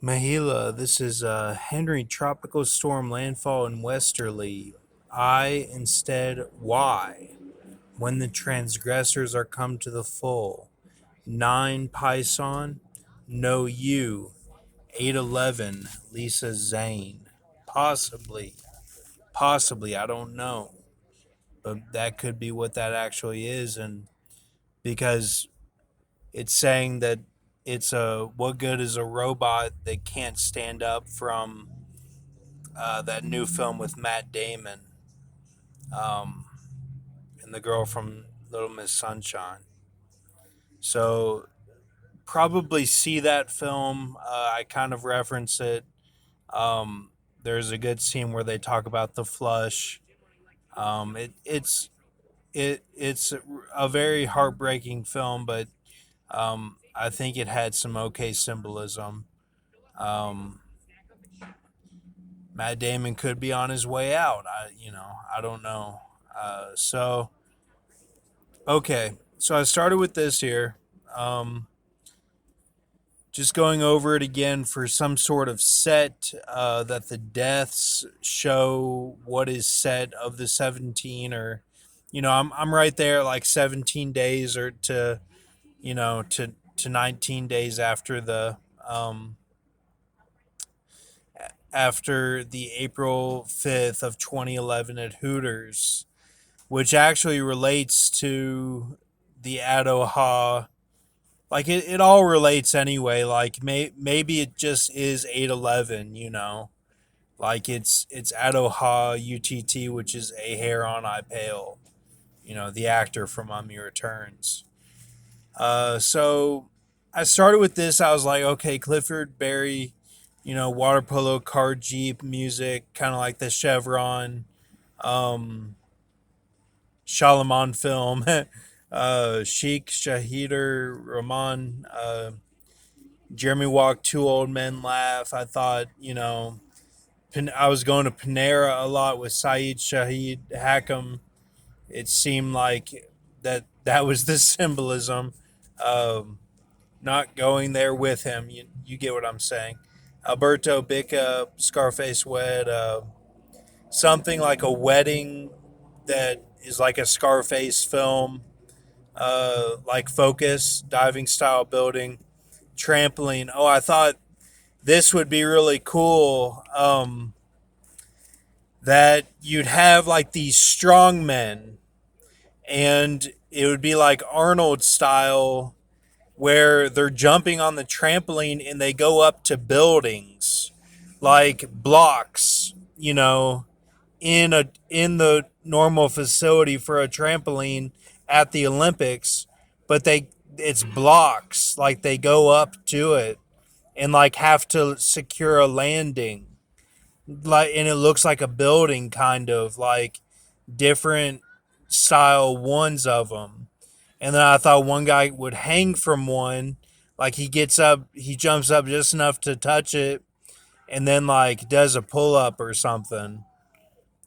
Mahila, this is Henry tropical storm landfall in westerly. I instead why? When the transgressors are come to the full. 9 Python, no you. 811 Lisa Zane. Possibly. Possibly, I don't know. But that could be what that actually is, and because it's saying that it's a what good is a robot that can't stand up from that new film with Matt Damon, um, and the girl from Little Miss Sunshine. So probably see that film. I kind of reference it. There's a good scene where they talk about the flush. It's a very heartbreaking film, but I think it had some okay symbolism. Um, Matt Damon could be on his way out. I don't know. So okay, so I started with this here. Um, just going over it again for some sort of set that the deaths show what is set of the 17, or I'm right there like 17 days or to 19 days um, after the April 5th of 2011 at Hooters, which actually relates to the Adoha. Like it all relates anyway. Like maybe it just is 811. Like it's Adoha UTT, which is a hair on eye pale. The actor from Mummy Returns. So I started with this. I was like, okay, Clifford Berry, water polo, car jeep music, kind of like the Chevron, um, Shalimon film, Sheik Shahider Rahman, Jeremy Walk, Two Old Men Laugh. I thought, I was going to Panera a lot with Saeed Shahid Hakim. It seemed like that was the symbolism. Um, Not going there with him. You get what I'm saying. Alberto Bica, Scarface Wed, something like a wedding that is like a Scarface film, like Focus, diving style building, trampoline. Oh, I thought this would be really cool. That you'd have like these strong men, and it would be like Arnold style, where they're jumping on the trampoline and they go up to buildings, like blocks, in the normal facility for a trampoline at the Olympics, but it's blocks, like they go up to it and like have to secure a landing, like, and it looks like a building, kind of like different style ones of them. And then I thought one guy would hang from one, like he jumps up just enough to touch it, and then like does a pull up or something,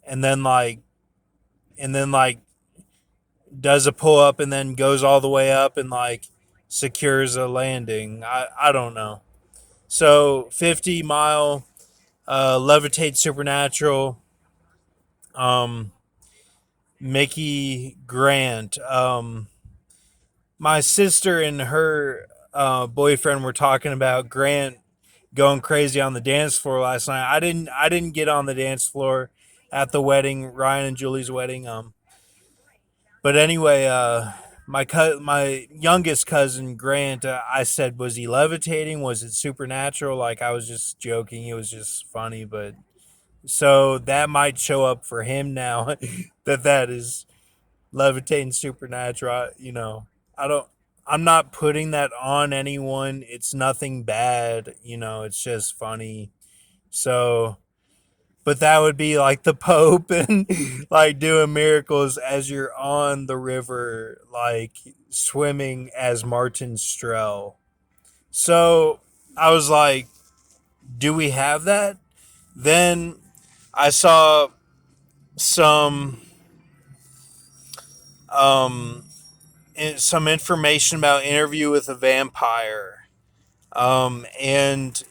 and then like and then like does a pull up and then goes all the way up and like secures a landing. I don't know. So 50 mile, levitate supernatural, um, Mickey Grant. My sister and her boyfriend were talking about Grant going crazy on the dance floor last night. I didn't get on the dance floor at the wedding, Ryan and Julie's wedding. But anyway, my youngest cousin Grant, I said, was he levitating? Was it supernatural? Like, I was just joking. It was just funny, but so that might show up for him now. That is levitating supernatural. I don't. I'm not putting that on anyone. It's nothing bad. It's just funny. So, but that would be like the Pope and like doing miracles as you're on the river, like swimming as Martin Strel. So I was like, do we have that? Then I saw some um some information about Interview with a Vampire. And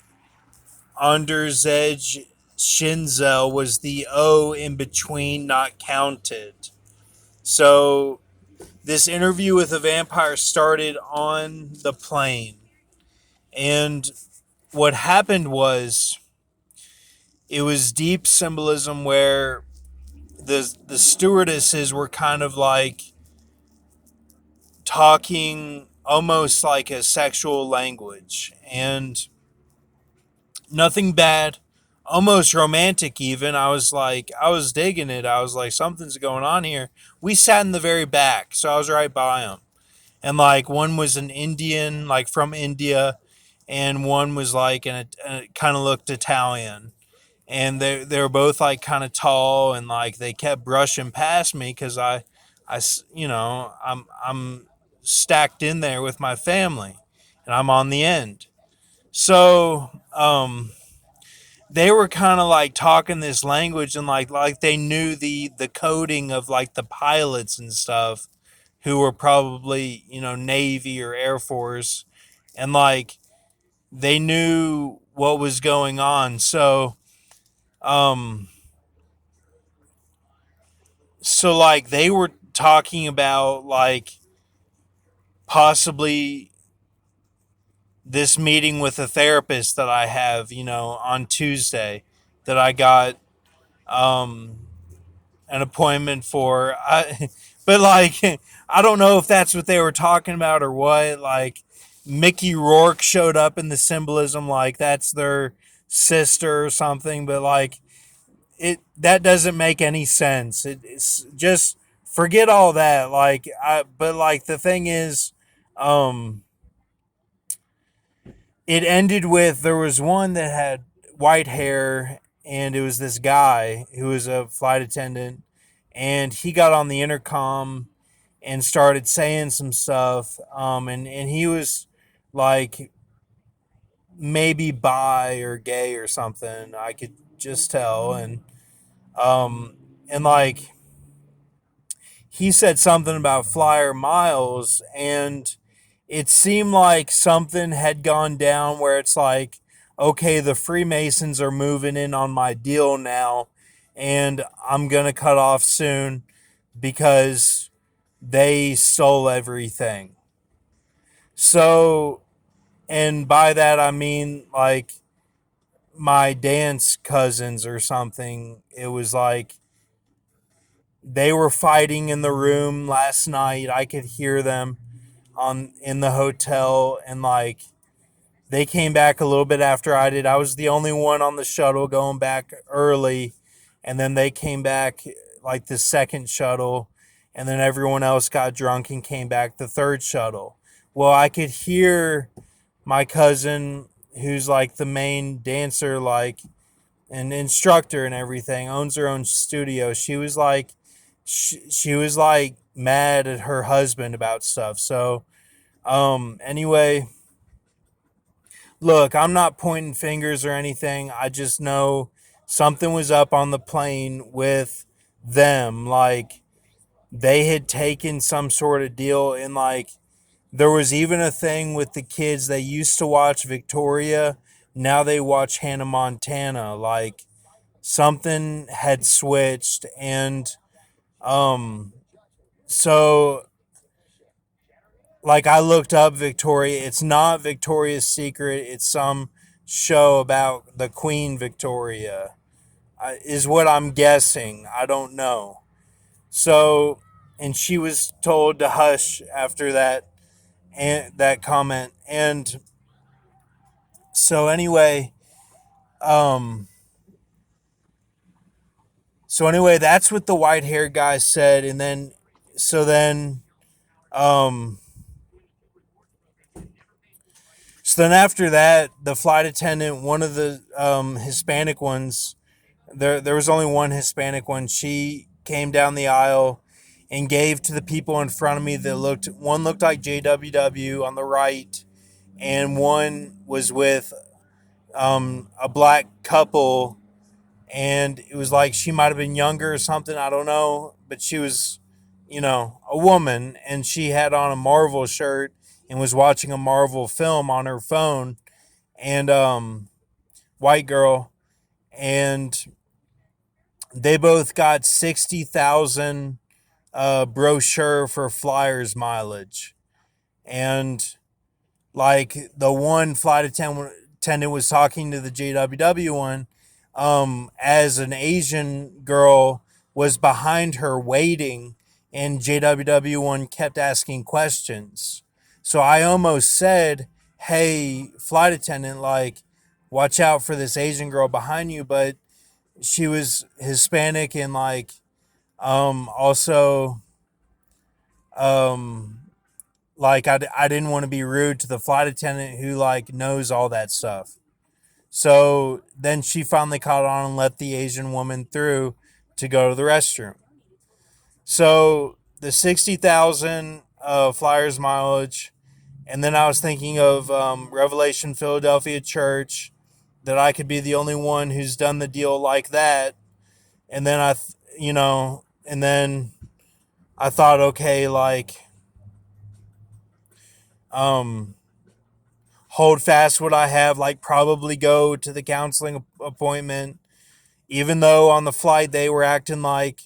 Anderzej Shinzel was the O in between not counted. So this interview with a vampire started on the plane. And what happened was it was deep symbolism where the stewardesses were kind of like talking almost like a sexual language, and nothing bad, almost romantic even. I was digging it. I was like, something's going on here. We sat in the very back, so I was right by them. And like one was an Indian, like from India, and one was like kind of looked Italian. And they were both like kind of tall, and like they kept brushing past me because you know, I'm stacked in there with my family, and I'm on the end. So they were kind of like talking this language, and like they knew the coding of like the pilots and stuff who were probably, you know, Navy or Air Force, and like they knew what was going on. Um so like they were talking about like possibly this meeting with a therapist that I have, you know, on Tuesday, that I got um an appointment for. But like I don't know if that's what they were talking about or what. Like Mickey Rourke showed up in the symbolism, like that's their sister or something. But like it that doesn't make any sense. It's just forget all that. But like the thing is, um, it ended with there was one that had white hair, and it was this guy who was a flight attendant, and he got on the intercom and started saying some stuff, and he was like maybe bi or gay or something. I could just tell. Um and like he said something about flyer miles, and it seemed like something had gone down where it's like, okay, the Freemasons are moving in on my deal now, and I'm gonna cut off soon because they stole everything. So, and by that I mean like my dance cousins or something. It was like they were fighting in the room last night. I could hear them on in the hotel, and like they came back a little bit after I did. I was the only one on the shuttle going back early, and then they came back like the second shuttle, and then everyone else got drunk and came back the third shuttle. Well, I could hear my cousin, who's like the main dancer, like an instructor and everything, owns her own studio. She was like mad at her husband about stuff. So anyway, look, I'm not pointing fingers or anything. I just know something was up on the plane with them. Like they had taken some sort of deal, and like there was even a thing with the kids. They used to watch Victoria, now they watch Hannah Montana. Like something had switched, and um so like I looked up Victoria. It's not Victoria's Secret. It's some show about the Queen Victoria, is what I'm guessing. I don't know. So, and she was told to hush after that, and that comment. And so anyway, um, that's what the white hair guy said. And then, so then, um, so then after that, the flight attendant, one of the Hispanic ones, there was only one Hispanic one. She came down the aisle and gave to the people in front of me that looked like JWW on the right, and one was with a black couple, and it was like she might have been younger or something. I don't know, but she was, you know, a woman, and she had on a Marvel shirt and was watching a Marvel film on her phone, and white girl, and they both got 60,000 brochure for flyers mileage. And like the one flight attendant was talking to the JWW one, as an Asian girl was behind her waiting, and JWW one kept asking questions. So I almost said, "Hey, flight attendant, like, watch out for this Asian girl behind you," but she was Hispanic and like also um like I didn't want to be rude to the flight attendant who like knows all that stuff. So then she finally caught on and let the Asian woman through to go to the restroom. So the 60,000 flyers mileage, and then I was thinking of Revelation Philadelphia Church, that I could be the only one who's done the deal like that. And then and then I thought, okay, like, um, hold fast what I have, like, probably go to the counseling appointment, even though on the flight they were acting like,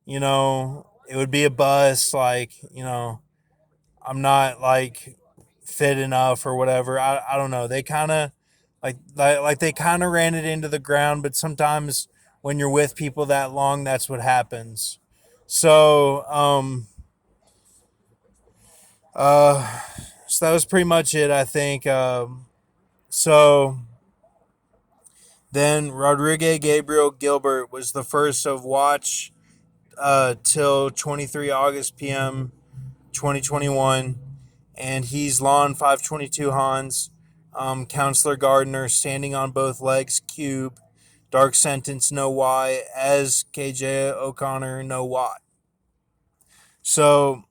it would be a bus, like, I'm not like fit enough or whatever. I don't know. They kind of like they kind of ran it into the ground, but sometimes when you're with people that long, that's what happens. So, uh, so that was pretty much it, I think. So then Rodriguez Gabriel Gilbert was the first of watch till 23 August p.m. 2021, and he's Lawn 522 Hans, Counselor Gardner, Standing on Both Legs Cube, Dark Sentence No Why, as KJ O'Connor No Why. So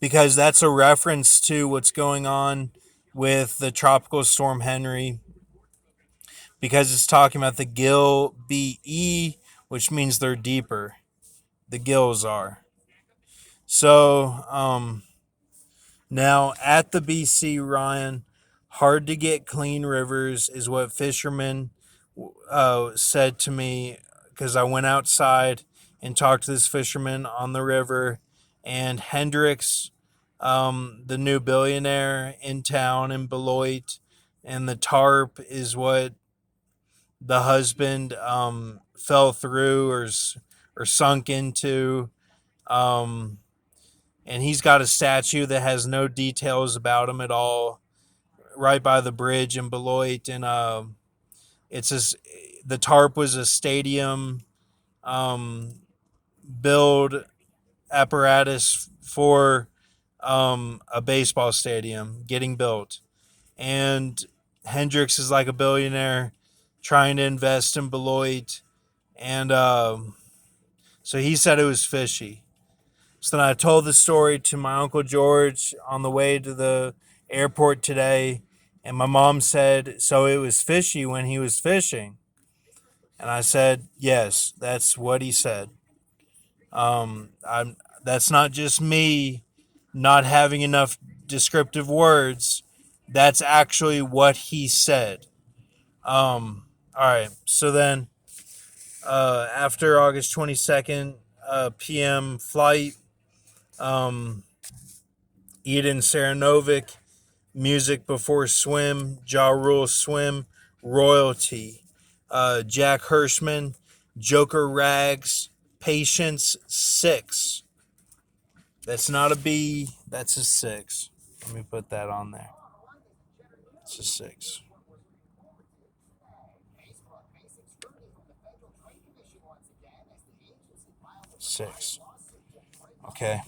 because that's a reference to what's going on with the tropical storm Henry, because it's talking about the gill BE, which means they're deeper. The gills are. So, now at the BC, Ryan, hard to get clean rivers is what fishermen said to me, because I went outside and talked to this fisherman on the river, and Hendrix, the new billionaire in town in Beloit, and the Tarp is what the husband fell through or sunk into. Um, and he's got a statue that has no details about him at all, right by the bridge in Beloit. And it's a, the Tarp was a stadium um, build apparatus for a baseball stadium getting built. And Hendrix is like a billionaire trying to invest in Beloit. And so he said it was fishy. So then I told the story to my Uncle George on the way to the airport today. And my mom said, "So it was fishy when he was fishing?" And I said, "Yes, that's what he said." That's not just me not having enough descriptive words. That's actually what he said. All right. So then, after August 22nd, p.m. flight, um, Eden Saranovic, Music Before Swim, Ja Rule Swim, Royalty, Jack Hirschman, Joker Rags, Patience 6. That's not a B, that's a 6. Let me put that on there. It's a 6. 6. Okay.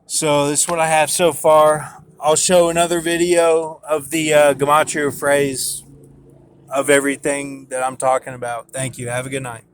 So this is what I have so far. I'll show another video of the gematria phrase of everything that I'm talking about. Thank you. Have a good night.